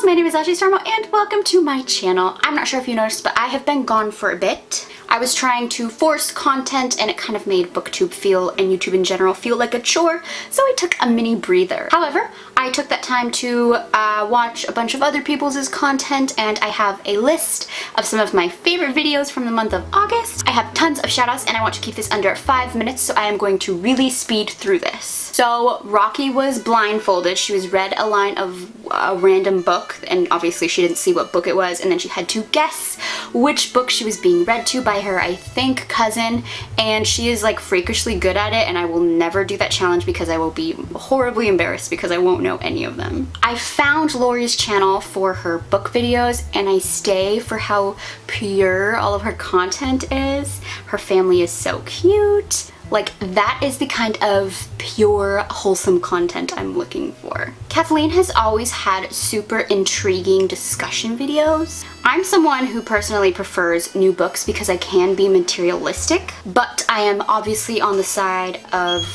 Pals, my name is Ashley Stormo and welcome to my channel. I'm not sure if you noticed, but I have been gone for a bit. I was trying to force content and it kind of made booktube feel, and YouTube in general, feel like a chore, so I took a mini breather. However, I took that time to watch a bunch of other people's content, and I have a list of some of my favorite videos from the month of August. I have tons of shoutouts and I want to keep this under 5 minutes, so I am going to really speed through this. So Rocky was blindfolded. She was read a line of a random book, and obviously she didn't see what book it was, and then she had to guess which book she was being read to by her, I think, cousin, and she is like freakishly good at it, and I will never do that challenge because I will be horribly embarrassed because I won't know any of them. I found Lori's channel for her book videos, and I stay for how pure all of her content is. Her family is so cute. Like, that is the kind of pure, wholesome content I'm looking for. Kathleen has always had super intriguing discussion videos. I'm someone who personally prefers new books because I can be materialistic, but I am obviously on the side of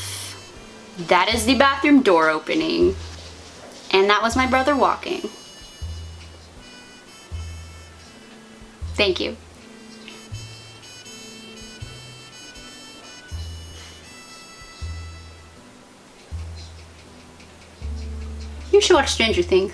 that is the bathroom door opening, and that was my brother walking. Thank you. You should watch Stranger Things.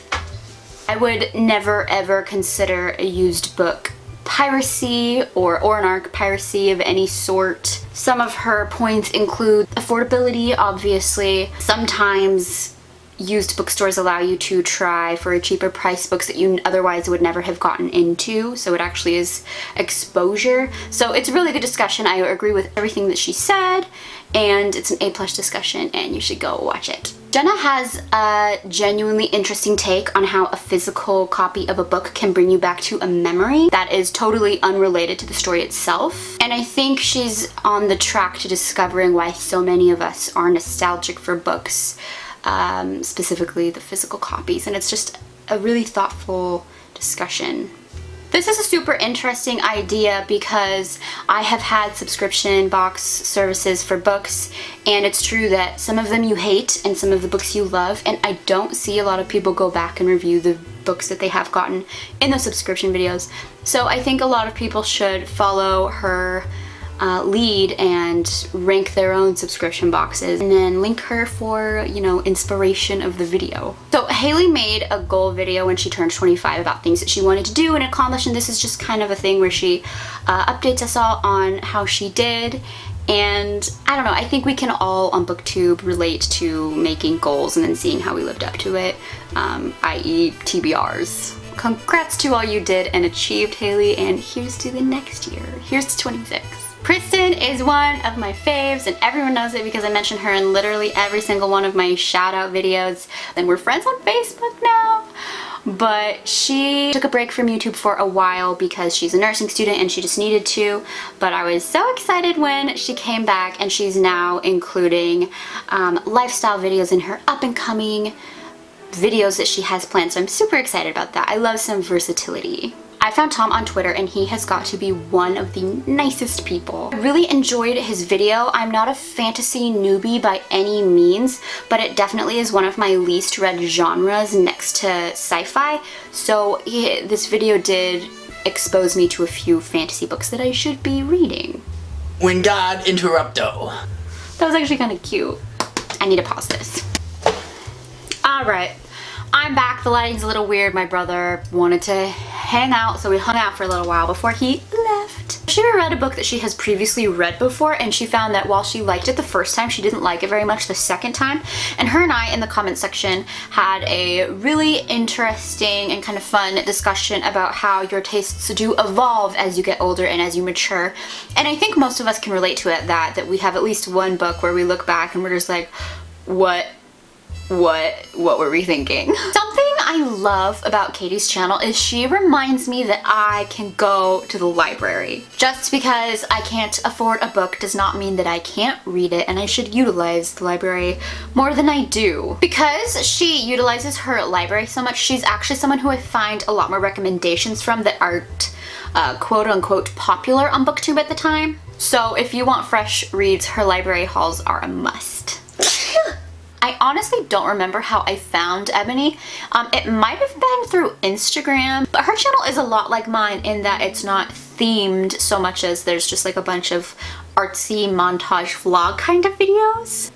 I would never ever consider a used book piracy or an ARC piracy of any sort. Some of her points include affordability, obviously. Sometimes used bookstores allow you to try for a cheaper price books that you otherwise would never have gotten into, so it actually is exposure. So it's a really good discussion. I agree with everything that she said, and it's an A+ discussion, and you should go watch it. Jenna has a genuinely interesting take on how a physical copy of a book can bring you back to a memory that is totally unrelated to the story itself. And I think she's on the track to discovering why so many of us are nostalgic for books, specifically the physical copies. And it's just a really thoughtful discussion. This is a super interesting idea because I have had subscription box services for books, and it's true that some of them you hate and some of the books you love, and I don't see a lot of people go back and review the books that they have gotten in those subscription videos. So I think a lot of people should follow her lead and rank their own subscription boxes, and then link her for, you know, inspiration of the video. So Haley made a goal video when she turned 25 about things that she wanted to do and accomplish, and this is just kind of a thing where she updates us all on how she did. And I don't know, I think we can all on BookTube relate to making goals and then seeing how we lived up to it, i.e. TBRs. Congrats to all you did and achieved, Haley, and here's to the next year. Here's to 26. Kristen is one of my faves, and everyone knows it because I mention her in literally every single one of my shout out videos, and we're friends on Facebook now. But she took a break from YouTube for a while because she's a nursing student and she just needed to, but I was so excited when she came back, and she's now including lifestyle videos in her up and coming videos that she has planned, so I'm super excited about that. I love some versatility. I found Tom on Twitter, and he has got to be one of the nicest people. I really enjoyed his video. I'm not a fantasy newbie by any means, but it definitely is one of my least read genres next to sci-fi. So this video did expose me to a few fantasy books that I should be reading. When God Interrupto. That was actually kind of cute. I need to pause this. Alright. I'm back. The lighting's a little weird. My brother wanted to hang out, so we hung out for a little while before he left. She read a book that she has previously read before, and she found that while she liked it the first time, she didn't like it very much the second time. And her and I in the comment section had a really interesting and kind of fun discussion about how your tastes do evolve as you get older and as you mature. And I think most of us can relate to it, that we have at least one book where we look back and we're just like, what were we thinking? Something I love about Katie's channel is she reminds me that I can go to the library. Just because I can't afford a book does not mean that I can't read it, and I should utilize the library more than I do. Because she utilizes her library so much, she's actually someone who I find a lot more recommendations from that aren't quote-unquote popular on BookTube at the time. So if you want fresh reads, her library hauls are a must. I honestly don't remember how I found Ebony. It might have been through Instagram, but her channel is a lot like mine in that it's not themed so much as there's just like a bunch of artsy montage vlog kind of videos.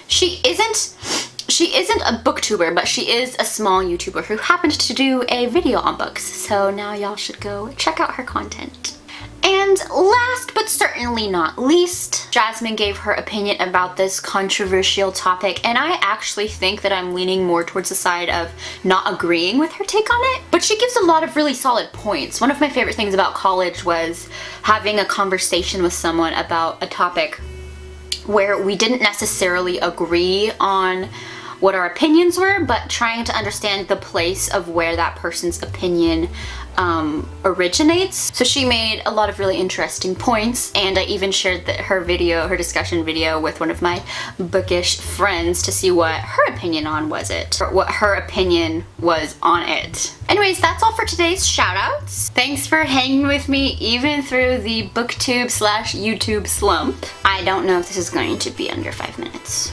She isn't a booktuber, but she is a small YouTuber who happened to do a video on books. So now y'all should go check out her content. And last but certainly not least, Jasmine gave her opinion about this controversial topic, and I actually think that I'm leaning more towards the side of not agreeing with her take on it. But she gives a lot of really solid points. One of my favorite things about college was having a conversation with someone about a topic where we didn't necessarily agree on what our opinions were, but trying to understand the place of where that person's opinion originates. So she made a lot of really interesting points, and I even shared her discussion video with one of my bookish friends to see what her opinion on was it, or what her opinion was on it. Anyways, that's all for today's shoutouts. Thanks for hanging with me even through the booktube / YouTube slump. I don't know if this is going to be under 5 minutes.